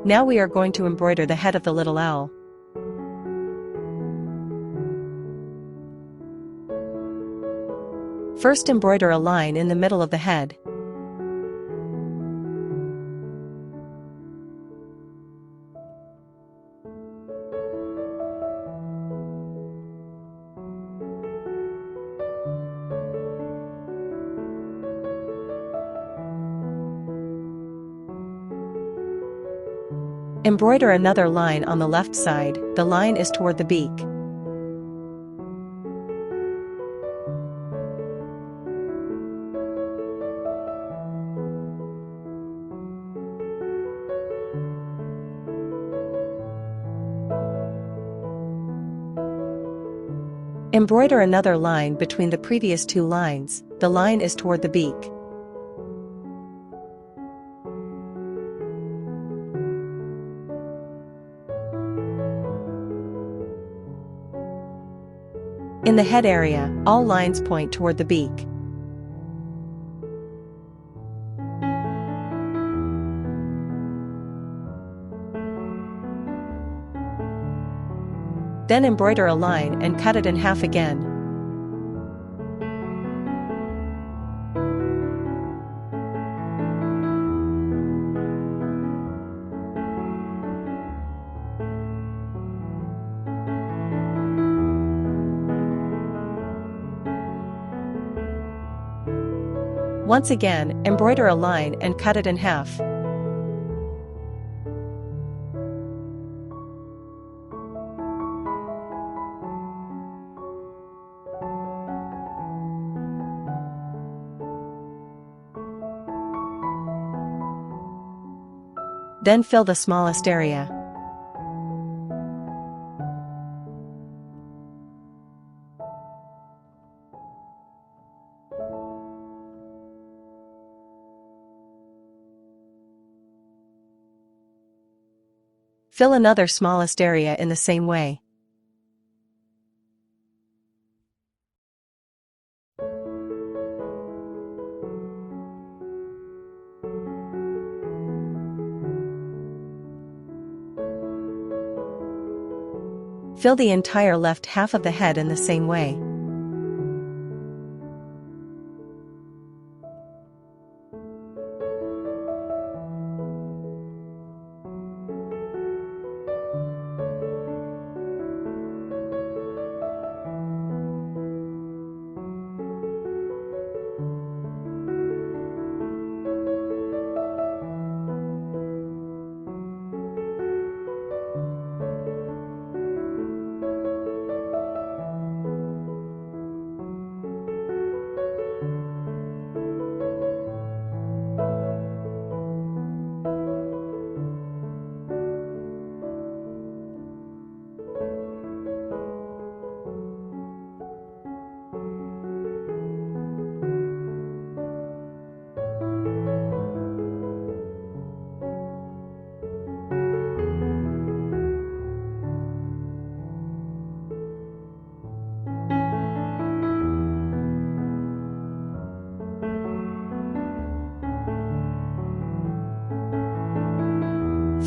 Now we are going to embroider the head of the little owl. First, embroider a line in the middle of the head. Embroider another line on the left side. The line is toward the beak. Embroider another line between the previous two lines. The line is toward the beak. In the head area, all lines point toward the beak. Then embroider a line and cut it in half again. Once again, embroider a line and cut it in half. Then fill the smallest area. Fill another smallest area in the same way. Fill the entire left half of the head in the same way.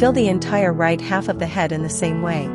Fill the entire right half of the head in the same way.